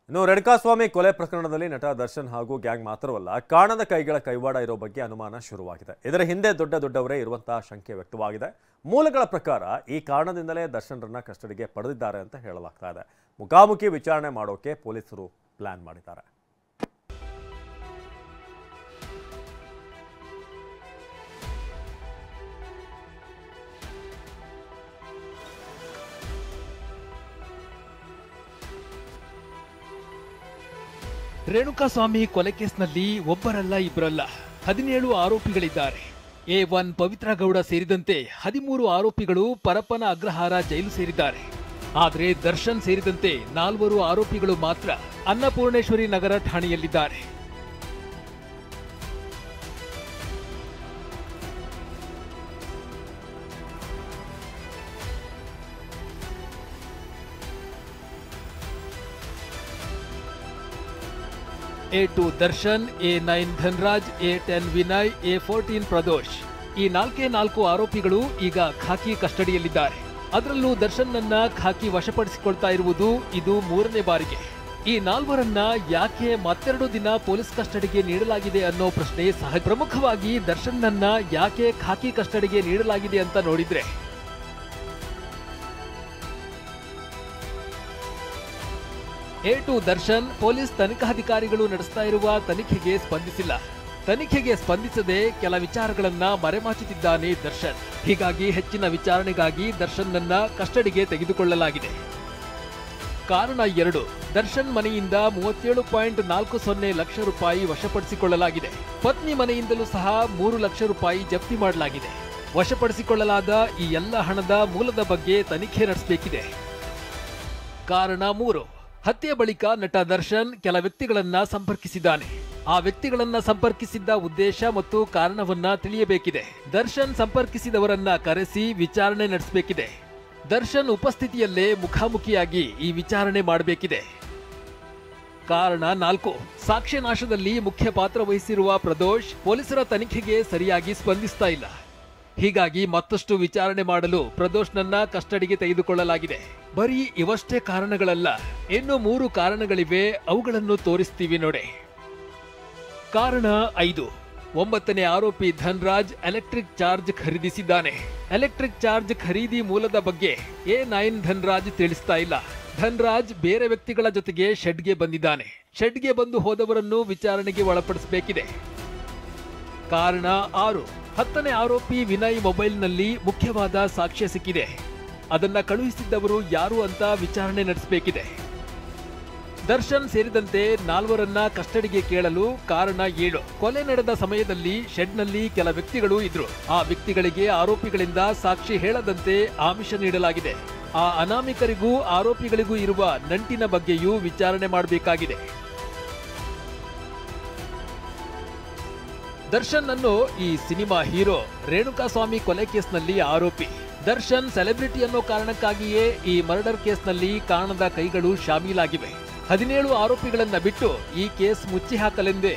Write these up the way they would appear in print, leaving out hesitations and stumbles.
ಇನ್ನು ರೇಣುಕಾಸ್ವಾಮಿ ಕೊಲೆ ಪ್ರಕರಣದಲ್ಲಿ ನಟ ದರ್ಶನ್ ಹಾಗೂ ಗ್ಯಾಂಗ್ ಮಾತ್ರವಲ್ಲ ಕಾಣದ ಕೈಗಳ ಕೈವಾಡ ಇರೋ ಬಗ್ಗೆ ಅನುಮಾನ ಶುರುವಾಗಿದೆ. ಇದರ ಹಿಂದೆ ದೊಡ್ಡವರೇ ಇರುವಂತಹ ಶಂಕೆ ವ್ಯಕ್ತವಾಗಿದೆ. ಮೂಲಗಳ ಪ್ರಕಾರ ಈ ಕಾರಣದಿಂದಲೇ ದರ್ಶನ್ರನ್ನ ಕಸ್ಟಡಿಗೆ ಪಡೆದಿದ್ದಾರೆ ಅಂತ ಹೇಳಲಾಗ್ತಾ ಇದೆ. ಮುಖಾಮುಖಿ ವಿಚಾರಣೆ ಮಾಡೋಕೆ ಪೊಲೀಸರು ಪ್ಲಾನ್ ಮಾಡಿದ್ದಾರೆ. ರೇಣುಕಾಸ್ವಾಮಿ ಕೊಲೆ ಕೇಸ್ನಲ್ಲಿ ಒಬ್ಬರಲ್ಲ ಇಬ್ಬರಲ್ಲ 17 ಆರೋಪಿಗಳಿದ್ದಾರೆ. A1 ಪವಿತ್ರ ಗೌಡ ಸೇರಿದಂತೆ 13 ಆರೋಪಿಗಳು ಪರಪ್ಪನ ಅಗ್ರಹಾರ ಜೈಲು ಸೇರಿದ್ದಾರೆ. ಆದರೆ ದರ್ಶನ್ ಸೇರಿದಂತೆ 4 ಆರೋಪಿಗಳು ಮಾತ್ರ ಅನ್ನಪೂರ್ಣೇಶ್ವರಿ ನಗರ ಠಾಣೆಯಲ್ಲಿದ್ದಾರೆ. A2 Darshan, A9 Dhanraj, A10 Vinay, A14 Pradosh ಈ 4 ಆರೋಪಿಗಳು ಈಗ ಖಾಕಿ ಕಸ್ಟಡಿಯಲ್ಲಿದ್ದಾರೆ. ಅದರಲ್ಲೂ ದರ್ಶನ್ನನ್ನ ಖಾಕಿ ವಶಪಡಿಸಿಕೊಳ್ತಾ ಇರುವುದು ಇದು 3ನೇ ಬಾರಿಗೆ. ಈ 4ರನ್ನ ಯಾಕೆ ಮತ್ತೆರಡು ದಿನ ಪೊಲೀಸ್ ಕಸ್ಟಡಿಗೆ ನೀಡಲಾಗಿದೆ ಅನ್ನೋ ಪ್ರಶ್ನೆ ಸಹಜ. ಪ್ರಮುಖವಾಗಿ ದರ್ಶನ್ನನ್ನ ಯಾಕೆ ಖಾಕಿ ಕಸ್ಟಡಿಗೆ ನೀಡಲಾಗಿದೆ ಅಂತ ನೋಡಿದ್ರೆ A2 ದರ್ಶನ್ ಪೊಲೀಸ್ ತನಿಖಾಧಿಕಾರಿಗಳು ನಡೆಸ್ತಾ ಇರುವ ತನಿಖೆಗೆ ಸ್ಪಂದಿಸಿಲ್ಲ. ತನಿಖೆಗೆ ಸ್ಪಂದಿಸದೆ ಕೆಲ ವಿಚಾರಗಳನ್ನ ಮರೆಮಾಚುತ್ತಿದ್ದಾನೆ ದರ್ಶನ್. ಹೀಗಾಗಿ ಹೆಚ್ಚಿನ ವಿಚಾರಣೆಗಾಗಿ ದರ್ಶನ್ನನ್ನ ಕಸ್ಟಡಿಗೆ ತೆಗೆದುಕೊಳ್ಳಲಾಗಿದೆ. ಕಾರಣ 2, ದರ್ಶನ್ ಮನೆಯಿಂದ 37.40 ಲಕ್ಷ ರೂಪಾಯಿ ವಶಪಡಿಸಿಕೊಳ್ಳಲಾಗಿದೆ. ಪತ್ನಿ ಮನೆಯಿಂದಲೂ ಸಹ 3 ಲಕ್ಷ ರೂಪಾಯಿ ಜಪ್ತಿ ಮಾಡಲಾಗಿದೆ. ವಶಪಡಿಸಿಕೊಳ್ಳಲಾದ ಈ ಎಲ್ಲ ಹಣದ ಮೂಲದ ಬಗ್ಗೆ ತನಿಖೆ ನಡೆಸಬೇಕಿದೆ. ಕಾರಣ 3, ಹತ್ಯೆ ಬಳಿಕ ನಟ ದರ್ಶನ್ ಕೆಲ ವ್ಯಕ್ತಿಗಳನ್ನ ಸಂಪರ್ಕಿಸಿದ್ದಾನೆ. ಆ ವ್ಯಕ್ತಿಗಳನ್ನ ಸಂಪರ್ಕಿಸಿದ್ದ ಉದ್ದೇಶ ಮತ್ತು ಕಾರಣವನ್ನ ತಿಳಿಯಬೇಕಿದೆ. ದರ್ಶನ್ ಸಂಪರ್ಕಿಸಿದವರನ್ನ ಕರೆಸಿ ವಿಚಾರಣೆ ನಡೆಸಬೇಕಿದೆ. ದರ್ಶನ್ ಉಪಸ್ಥಿತಿಯಲ್ಲೇ ಮುಖಾಮುಖಿಯಾಗಿ ಈ ವಿಚಾರಣೆ ಮಾಡಬೇಕಿದೆ. ಕಾರಣ 4, ಸಾಕ್ಷ್ಯ ನಾಶದಲ್ಲಿ ಮುಖ್ಯ ಪಾತ್ರ ವಹಿಸಿರುವ ಪ್ರದೋಷ್ ಪೊಲೀಸರ ತನಿಖೆಗೆ ಸರಿಯಾಗಿ ಸ್ಪಂದಿಸ್ತಾ ಇಲ್ಲ. ಹೀಗಾಗಿ ಮತ್ತಷ್ಟು ವಿಚಾರಣೆ ಮಾಡಲು ಪ್ರದೋಷ್ನನ್ನ ಕಸ್ಟಡಿಗೆ ತೆಗೆದುಕೊಳ್ಳಲಾಗಿದೆ. ಬರೀ ಇವಷ್ಟೇ ಕಾರಣಗಳಲ್ಲ, ಇನ್ನು 3 ಕಾರಣಗಳಿವೆ. ಅವುಗಳನ್ನು ತೋರಿಸ್ತೀವಿ ನೋಡಿ. ಕಾರಣ 5, 9ನೇ ಆರೋಪಿ ಧನ್ರಾಜ್ ಎಲೆಕ್ಟ್ರಿಕ್ ಚಾರ್ಜ್ ಖರೀದಿಸಿದ್ದಾನೆ. ಎಲೆಕ್ಟ್ರಿಕ್ ಚಾರ್ಜ್ ಖರೀದಿ ಮೂಲದ ಬಗ್ಗೆ A9 ಧನ್ರಾಜ್ ತಿಳಿಸ್ತಾ ಇಲ್ಲ. ಧನ್ರಾಜ್ ಬೇರೆ ವ್ಯಕ್ತಿಗಳ ಜೊತೆಗೆ ಶೆಡ್ಗೆ ಬಂದಿದ್ದಾನೆ. ಶೆಡ್ಗೆ ಬಂದು ಹೋದವರನ್ನು ವಿಚಾರಣೆಗೆ ಒಳಪಡಿಸಬೇಕಿದೆ. ಕಾರಣ 6, 10ನೇ ಆರೋಪಿ ವಿನಯ್ ಮೊಬೈಲ್ನಲ್ಲಿ ಮುಖ್ಯವಾದ ಸಾಕ್ಷ್ಯ ಸಿಕ್ಕಿದೆ. ಅದನ್ನ ಕಳುಹಿಸಿದ್ದವರು ಯಾರು ಅಂತ ವಿಚಾರಣೆ ನಡೆಸಬೇಕಿದೆ. ದರ್ಶನ್ ಸೇರಿದಂತೆ 4ರನ್ನ ಕಸ್ಟಡಿಗೆ ಕೇಳಲು ಕಾರಣ 7, ಕೊಲೆ ನಡೆದ ಸಮಯದಲ್ಲಿ ಶೆಡ್ನಲ್ಲಿ ಕೆಲ ವ್ಯಕ್ತಿಗಳು ಇದ್ರು. ಆ ವ್ಯಕ್ತಿಗಳಿಗೆ ಆರೋಪಿಗಳಿಂದ ಸಾಕ್ಷಿ ಹೇಳದಂತೆ ಆಮಿಷ ನೀಡಲಾಗಿದೆ. ಆ ಅನಾಮಿಕರಿಗೂ ಆರೋಪಿಗಳಿಗೂ ಇರುವ ನಂಟಿನ ಬಗ್ಗೆಯೂ ವಿಚಾರಣೆ ಮಾಡಬೇಕಾಗಿದೆ. ದರ್ಶನ್ ಅನ್ನು ಈ ಸಿನಿಮಾ ಹೀರೋ ರೇಣುಕಾಸ್ವಾಮಿ ಕೊಲೆ ಕೇಸ್ನಲ್ಲಿ ಆರೋಪಿ. ದರ್ಶನ್ ಸೆಲೆಬ್ರಿಟಿ ಅನ್ನೋ ಕಾರಣಕ್ಕಾಗಿಯೇ ಈ ಮರ್ಡರ್ ಕೇಸ್ನಲ್ಲಿ ಕಾಣದ ಕೈಗಳು ಶಾಮೀಲಾಗಿವೆ. 17 ಆರೋಪಿಗಳನ್ನ ಬಿಟ್ಟು ಈ ಕೇಸ್ ಮುಚ್ಚಿ ಹಾಕಲೆಂದೇ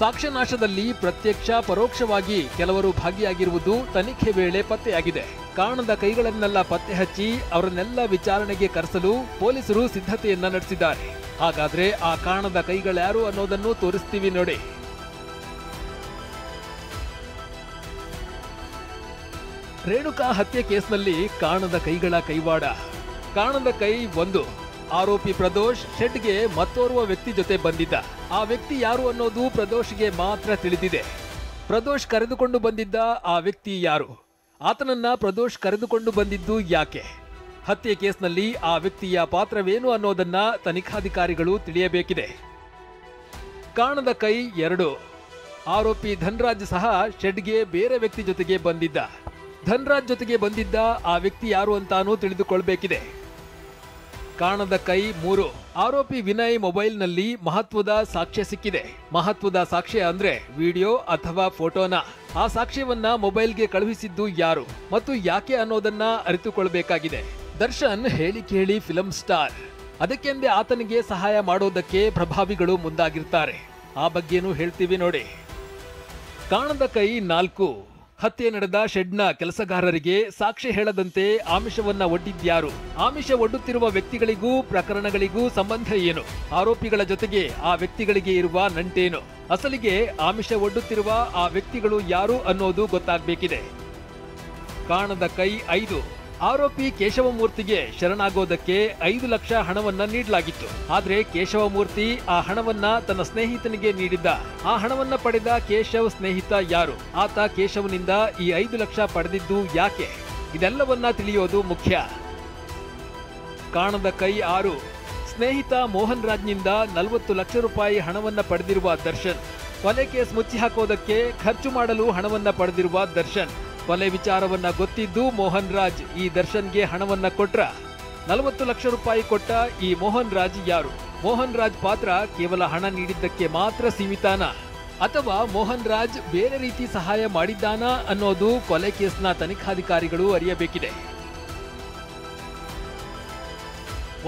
ಸಾಕ್ಷ್ಯ ನಾಶದಲ್ಲಿ ಪ್ರತ್ಯಕ್ಷ ಪರೋಕ್ಷವಾಗಿ ಕೆಲವರು ಭಾಗಿಯಾಗಿರುವುದು ತನಿಖೆ ವೇಳೆ ಪತ್ತೆಯಾಗಿದೆ. ಕಾಣದ ಕೈಗಳನ್ನೆಲ್ಲ ಪತ್ತೆ ಹಚ್ಚಿ ಅವರನ್ನೆಲ್ಲ ವಿಚಾರಣೆಗೆ ಕರೆಸಲು ಪೊಲೀಸರು ಸಿದ್ಧತೆಯನ್ನ ನಡೆಸಿದ್ದಾರೆ. ಹಾಗಾದ್ರೆ ಆ ಕಾಣದ ಕೈಗಳ್ಯಾರು ಅನ್ನೋದನ್ನು ತೋರಿಸ್ತೀವಿ ನೋಡಿ. ರೇಣುಕಾ ಹತ್ಯೆ ಕೇಸ್ನಲ್ಲಿ ಕಾಣದ ಕೈಗಳ ಕೈವಾಡ. ಕಾಣದ ಕೈ 1, ಆರೋಪಿ ಪ್ರದೋಷ್ ಶೆಡ್ಗೆ ಮತ್ತೋರ್ವ ವ್ಯಕ್ತಿ ಜೊತೆ ಬಂದಿದ್ದ. ಆ ವ್ಯಕ್ತಿ ಯಾರು ಅನ್ನೋದು ಪ್ರದೋಷ್ಗೆ ಮಾತ್ರ ತಿಳಿದಿದೆ. ಪ್ರದೋಷ್ ಕರೆದುಕೊಂಡು ಬಂದಿದ್ದ ಆ ವ್ಯಕ್ತಿ ಯಾರು? ಆತನನ್ನ ಪ್ರದೋಷ್ ಕರೆದುಕೊಂಡು ಬಂದಿದ್ದು ಯಾಕೆ? ಹತ್ಯೆ ಕೇಸ್ನಲ್ಲಿ ಆ ವ್ಯಕ್ತಿಯ ಪಾತ್ರವೇನು ಅನ್ನೋದನ್ನ ತನಿಖಾಧಿಕಾರಿಗಳು ತಿಳಿಯಬೇಕಿದೆ. ಕಾಣದ ಕೈ 2, ಆರೋಪಿ ಧನ್ರಾಜ್ ಸಹ ಶೆಡ್ಗೆ ಬೇರೆ ವ್ಯಕ್ತಿ ಜೊತೆಗೆ ಬಂದಿದ್ದ. ಧನ್ರಾಜ್ ಜೊತೆಗೆ ಬಂದಿದ್ದ ಆ ವ್ಯಕ್ತಿ ಯಾರು ಅಂತಾನೂ ತಿಳಿದುಕೊಳ್ಬೇಕಿದೆ. ಕಾಣದ ಕೈ 3, ಆರೋಪಿ ವಿನಯ್ ಮೊಬೈಲ್ನಲ್ಲಿ ಮಹತ್ವದ ಸಾಕ್ಷ್ಯ ಸಿಕ್ಕಿದೆ. ಮಹತ್ವದ ಸಾಕ್ಷ್ಯ ಅಂದ್ರೆ ವಿಡಿಯೋ ಅಥವಾ ಫೋಟೋನ. ಆ ಸಾಕ್ಷ್ಯವನ್ನ ಮೊಬೈಲ್ಗೆ ಕಳುಹಿಸಿದ್ದು ಯಾರು ಮತ್ತು ಯಾಕೆ ಅನ್ನೋದನ್ನ ಅರಿತುಕೊಳ್ಬೇಕಾಗಿದೆ. ದರ್ಶನ್ ಹೇಳಿ ಕೇಳಿ ಫಿಲಂ ಸ್ಟಾರ್. ಅದಕ್ಕೆಂದೇ ಆತನಿಗೆ ಸಹಾಯ ಮಾಡೋದಕ್ಕೆ ಪ್ರಭಾವಿಗಳು ಮುಂದಾಗಿರ್ತಾರೆ. ಆ ಬಗ್ಗೆನೂ ಹೇಳ್ತೀವಿ ನೋಡಿ. ಕಾಣದ ಕೈ 4, ಹತ್ಯೆ ನಡೆದ ಶೆಡ್ನ ಕೆಲಸಗಾರರಿಗೆ ಸಾಕ್ಷಿ ಹೇಳದಂತೆ ಆಮಿಷವನ್ನ ಒಡ್ಡಿದ್ಯಾರು? ಆಮಿಷ ಒಡ್ಡುತ್ತಿರುವ ವ್ಯಕ್ತಿಗಳಿಗೂ ಪ್ರಕರಣಗಳಿಗೂ ಸಂಬಂಧ ಏನು? ಆರೋಪಿಗಳ ಜೊತೆಗೆ ಆ ವ್ಯಕ್ತಿಗಳಿಗೆ ಇರುವ ನಂಟೇನು? ಅಸಲಿಗೆ ಆಮಿಷ ಒಡ್ಡುತ್ತಿರುವ ಆ ವ್ಯಕ್ತಿಗಳು ಯಾರು ಅನ್ನೋದು ಗೊತ್ತಾಗಬೇಕಿದೆ. ಕಾಣದ ಕೈ 5. ಆರೋಪಿ ಕೇಶವಮೂರ್ತಿಗೆ ಶರಣಾಗೋದಕ್ಕೆ 5 ಲಕ್ಷ ಹಣವನ್ನ ನೀಡಲಾಗಿತ್ತು. ಆದ್ರೆ ಕೇಶವಮೂರ್ತಿ ಆ ಹಣವನ್ನ ತನ್ನ ಸ್ನೇಹಿತನಿಗೆ ನೀಡಿದ್ದ. ಆ ಹಣವನ್ನ ಪಡೆದ ಕೇಶವ್ ಸ್ನೇಹಿತ ಯಾರು? ಆತ ಕೇಶವನಿಂದ ಈ 5 ಲಕ್ಷ ಪಡೆದಿದ್ದು ಯಾಕೆ? ಇದೆಲ್ಲವನ್ನ ತಿಳಿಯೋದು ಮುಖ್ಯ. ಕಾಣದ ಕೈ 6. ಸ್ನೇಹಿತ ಮೋಹನ್ ರಾಜ್ನಿಂದ 40 ಲಕ್ಷ ರೂಪಾಯಿ ಹಣವನ್ನ ಪಡೆದಿರುವ ದರ್ಶನ್. ಕೊಲೆ ಕೇಸ್ ಮುಚ್ಚಿ ಹಾಕೋದಕ್ಕೆ ಖರ್ಚು ಮಾಡಲು ಹಣವನ್ನ ಪಡೆದಿರುವ ದರ್ಶನ್. ಕೊಲೆ ವಿಚಾರವನ್ನ ಗೊತ್ತಿದ್ದು ಮೋಹನ್ ರಾಜ್ ಈ ದರ್ಶನ್ಗೆ ಹಣವನ್ನ ಕೊಟ್ರ. 40 ಲಕ್ಷ ರೂಪಾಯಿ ಕೊಟ್ಟ ಈ ಮೋಹನ್ ರಾಜ್ ಯಾರು? ಮೋಹನ್ ರಾಜ್ ಪಾತ್ರ ಕೇವಲ ಹಣ ನೀಡಿದ್ದಕ್ಕೆ ಮಾತ್ರ ಸೀಮಿತಾನ, ಅಥವಾ ಮೋಹನ್ ರಾಜ್ ಬೇರೆ ರೀತಿ ಸಹಾಯ ಮಾಡಿದ್ದಾನಾ ಅನ್ನೋದು ಕೊಲೆ ಕೇಸ್ನ ತನಿಖಾಧಿಕಾರಿಗಳು ಅರಿಯಬೇಕಿದೆ.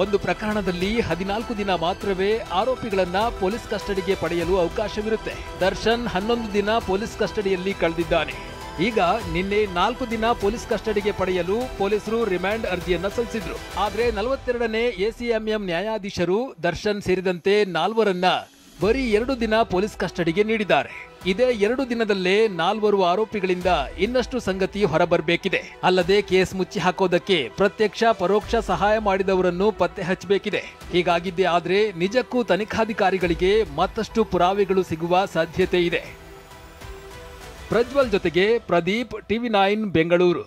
ಒಂದು ಪ್ರಕರಣದಲ್ಲಿ 14 ದಿನ ಮಾತ್ರವೇ ಆರೋಪಿಗಳನ್ನ ಪೊಲೀಸ್ ಕಸ್ಟಡಿಗೆ ಪಡೆಯಲು ಅವಕಾಶವಿರುತ್ತೆ. ದರ್ಶನ್ 11 ದಿನ ಪೊಲೀಸ್ ಕಸ್ಟಡಿಯಲ್ಲಿ ಕಳೆದಿದ್ದಾನೆ. ಈಗ ನಿನ್ನೆ 4 ದಿನ ಪೊಲೀಸ್ ಕಸ್ಟಡಿಗೆ ಪಡೆಯಲು ಪೊಲೀಸರು ರಿಮ್ಯಾಂಡ್ ಅರ್ಜಿಯನ್ನ ಸಲ್ಲಿಸಿದ್ರು. ಆದ್ರೆ 42ನೇ ಎಸಿಎಂಎಂ ನ್ಯಾಯಾಧೀಶರು ದರ್ಶನ್ ಸೇರಿದಂತೆ 4ರನ್ನ ಬರೀ 2 ದಿನ ಪೊಲೀಸ್ ಕಸ್ಟಡಿಗೆ ನೀಡಿದ್ದಾರೆ. ಇದೇ 2 ದಿನದಲ್ಲೇ 4 ಆರೋಪಿಗಳಿಂದ ಇನ್ನಷ್ಟು ಸಂಗತಿ ಹೊರಬರಬೇಕಿದೆ. ಅಲ್ಲದೆ ಕೇಸ್ ಮುಚ್ಚಿ ಹಾಕೋದಕ್ಕೆ ಪ್ರತ್ಯಕ್ಷ ಪರೋಕ್ಷ ಸಹಾಯ ಮಾಡಿದವರನ್ನು ಪತ್ತೆ ಹಚ್ಚಬೇಕಿದೆ. ಹೀಗಾಗಿದ್ದೇ ಆದ್ರೆ ನಿಜಕ್ಕೂ ತನಿಖಾಧಿಕಾರಿಗಳಿಗೆ ಮತ್ತಷ್ಟು ಪುರಾವೆಗಳು ಸಿಗುವ ಸಾಧ್ಯತೆ ಇದೆ. ಪ್ರಜ್ವಲ್ ಜೊತೆಗೆ ಪ್ರದೀಪ್, ಟಿವಿ9 ಬೆಂಗಳೂರು.